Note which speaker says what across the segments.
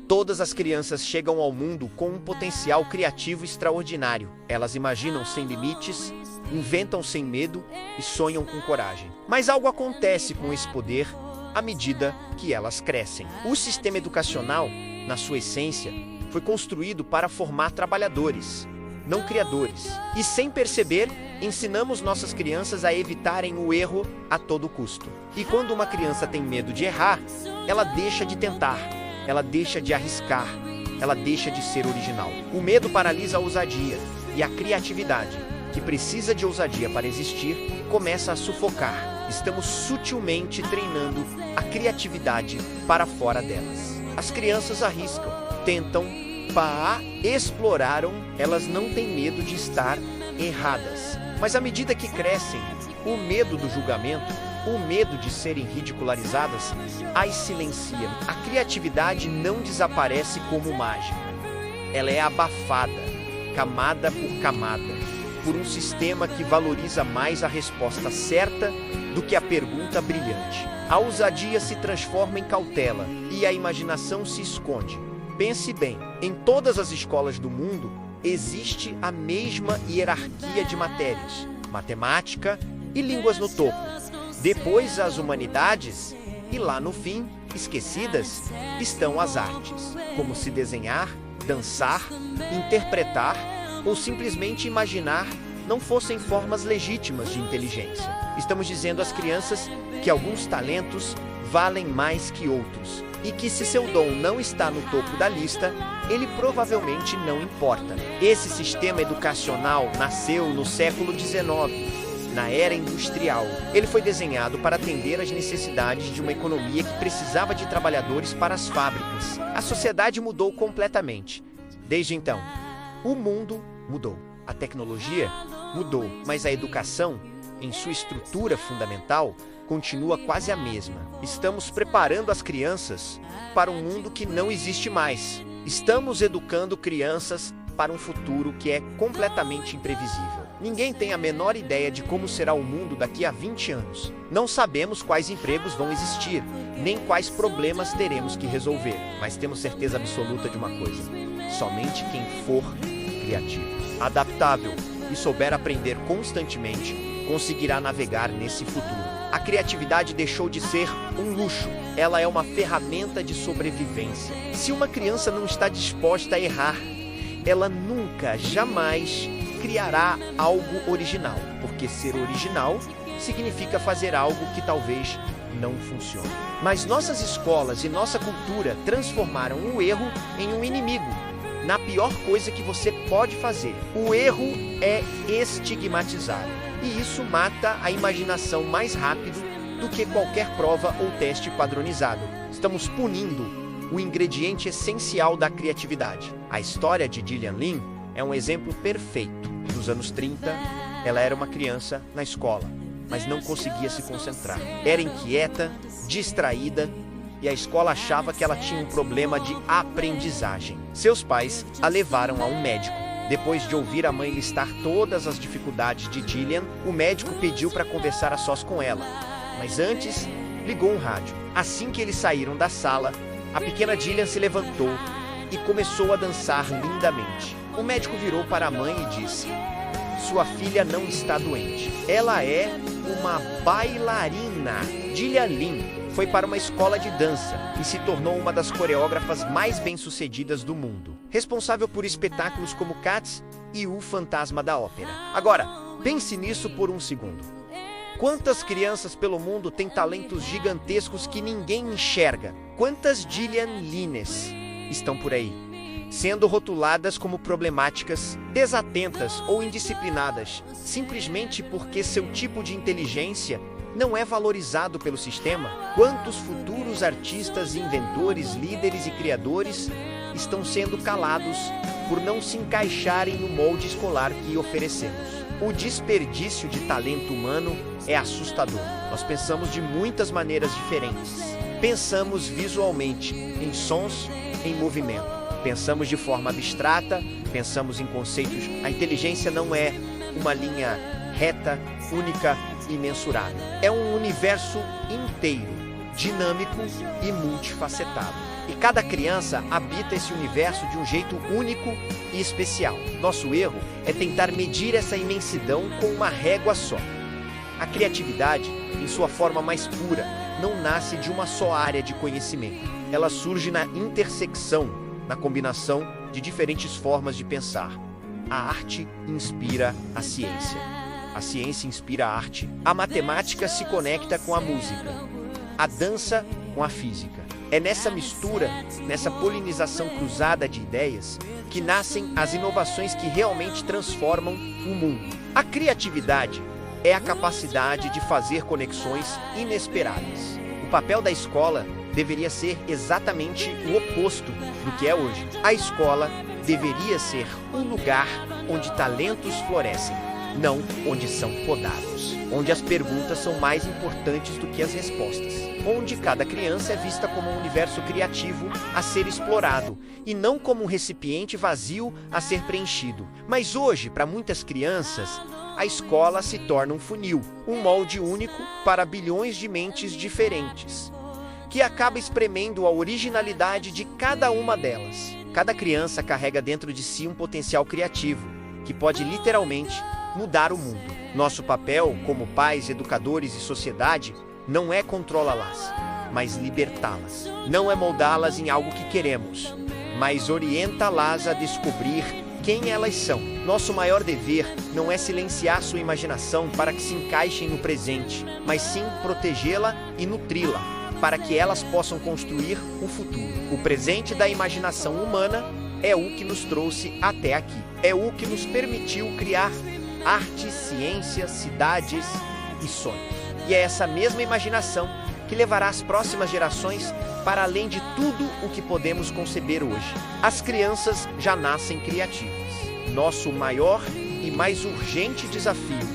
Speaker 1: Todas as crianças chegam ao mundo com um potencial criativo extraordinário. Elas imaginam sem limites, inventam sem medo e sonham com coragem. Mas algo acontece com esse poder à medida que elas crescem. O sistema educacional, na sua essência, foi construído para formar trabalhadores, não criadores. E sem perceber, ensinamos nossas crianças a evitarem o erro a todo custo. E quando uma criança tem medo de errar, ela deixa de tentar, ela deixa de arriscar, ela deixa de ser original. O medo paralisa a ousadia e a criatividade, que precisa de ousadia para existir, começa a sufocar. Estamos sutilmente treinando a criatividade para fora delas. As crianças arriscam, tentam, exploraram, elas não têm medo de estar erradas. Mas à medida que crescem, o medo do julgamento, o medo de serem ridicularizadas, as silencia. A criatividade não desaparece como mágica. Ela é abafada, camada por camada, por um sistema que valoriza mais a resposta certa do que a pergunta brilhante. A ousadia se transforma em cautela e a imaginação se esconde. Pense bem, em todas as escolas do mundo existe a mesma hierarquia de matérias, matemática e línguas no topo. Depois as humanidades e lá no fim, esquecidas, estão as artes, como se desenhar, dançar, interpretar ou simplesmente imaginar não fossem formas legítimas de inteligência. Estamos dizendo às crianças que alguns talentos valem mais que outros e que se seu dom não está no topo da lista, ele provavelmente não importa. Esse sistema educacional nasceu no século XIX, na era industrial. Ele foi desenhado para atender às necessidades de uma economia que precisava de trabalhadores para as fábricas. A sociedade mudou completamente. Desde então, o mundo mudou. A tecnologia mudou, mas a educação, em sua estrutura fundamental, continua quase a mesma. Estamos preparando as crianças para um mundo que não existe mais. Estamos educando crianças para um futuro que é completamente imprevisível. Ninguém tem a menor ideia de como será o mundo daqui a 20 anos. Não sabemos quais empregos vão existir, nem quais problemas teremos que resolver. Mas temos certeza absoluta de uma coisa: somente quem for criativo, adaptável e souber aprender constantemente, conseguirá navegar nesse futuro. A criatividade deixou de ser um luxo, ela é uma ferramenta de sobrevivência. Se uma criança não está disposta a errar, ela nunca, jamais criará algo original, porque ser original significa fazer algo que talvez não funcione. Mas nossas escolas e nossa cultura transformaram o erro em um inimigo, na pior coisa que você pode fazer. O erro é estigmatizado, e isso mata a imaginação mais rápido do que qualquer prova ou teste padronizado. Estamos punindo o ingrediente essencial da criatividade. A história de Gillian Lynn é um exemplo perfeito. Nos anos 30, ela era uma criança na escola, mas não conseguia se concentrar. Era inquieta, distraída, e a escola achava que ela tinha um problema de aprendizagem. Seus pais a levaram a um médico. Depois de ouvir a mãe listar todas as dificuldades de Gillian, o médico pediu para conversar a sós com ela. Mas antes, ligou um rádio. Assim que eles saíram da sala, a pequena Gillian se levantou e começou a dançar lindamente. O médico virou para a mãe e disse: "Sua filha não está doente. Ela é uma bailarina." Gillian Lynn foi para uma escola de dança e se tornou uma das coreógrafas mais bem-sucedidas do mundo, responsável por espetáculos como Cats e O Fantasma da Ópera. Agora, pense nisso por um segundo. Quantas crianças pelo mundo têm talentos gigantescos que ninguém enxerga? Quantas Gillian Lynns estão por aí, sendo rotuladas como problemáticas, desatentas ou indisciplinadas, simplesmente porque seu tipo de inteligência não é valorizado pelo sistema? Quantos futuros artistas, inventores, líderes e criadores estão sendo calados por não se encaixarem no molde escolar que oferecemos? O desperdício de talento humano é assustador. Nós pensamos de muitas maneiras diferentes. Pensamos visualmente, em sons, em movimento. Pensamos de forma abstrata, pensamos em conceitos. A inteligência não é uma linha reta, única e mensurável. É um universo inteiro, dinâmico e multifacetado. E cada criança habita esse universo de um jeito único e especial. Nosso erro é tentar medir essa imensidão com uma régua só. A criatividade, em sua forma mais pura, não nasce de uma só área de conhecimento. Ela surge na intersecção, na combinação de diferentes formas de pensar. A arte inspira a ciência. A ciência inspira a arte. A matemática se conecta com a música. A dança com a física. É nessa mistura, nessa polinização cruzada de ideias, que nascem as inovações que realmente transformam o mundo. A criatividade é a capacidade de fazer conexões inesperadas. O papel da escola deveria ser exatamente o oposto do que é hoje. A escola deveria ser um lugar onde talentos florescem, não onde são podados. Onde as perguntas são mais importantes do que as respostas. Onde cada criança é vista como um universo criativo a ser explorado e não como um recipiente vazio a ser preenchido. Mas hoje, para muitas crianças, a escola se torna um funil, um molde único para bilhões de mentes diferentes, que acaba espremendo a originalidade de cada uma delas. Cada criança carrega dentro de si um potencial criativo, que pode literalmente mudar o mundo. Nosso papel, como pais, educadores e sociedade, não é controlá-las, mas libertá-las. Não é moldá-las em algo que queremos, mas orientá-las a descobrir quem elas são. Nosso maior dever não é silenciar sua imaginação para que se encaixem no presente, mas sim protegê-la e nutri-la, para que elas possam construir o futuro. O presente da imaginação humana é o que nos trouxe até aqui. É o que nos permitiu criar arte, ciência, cidades e sonhos. E é essa mesma imaginação que levará as próximas gerações para além de tudo o que podemos conceber hoje. As crianças já nascem criativas. Nosso maior e mais urgente desafio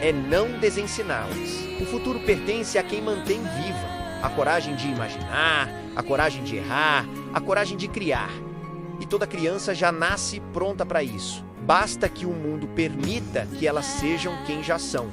Speaker 1: é não desensiná-las. O futuro pertence a quem mantém viva a coragem de imaginar, a coragem de errar, a coragem de criar. E toda criança já nasce pronta para isso. Basta que o mundo permita que elas sejam quem já são.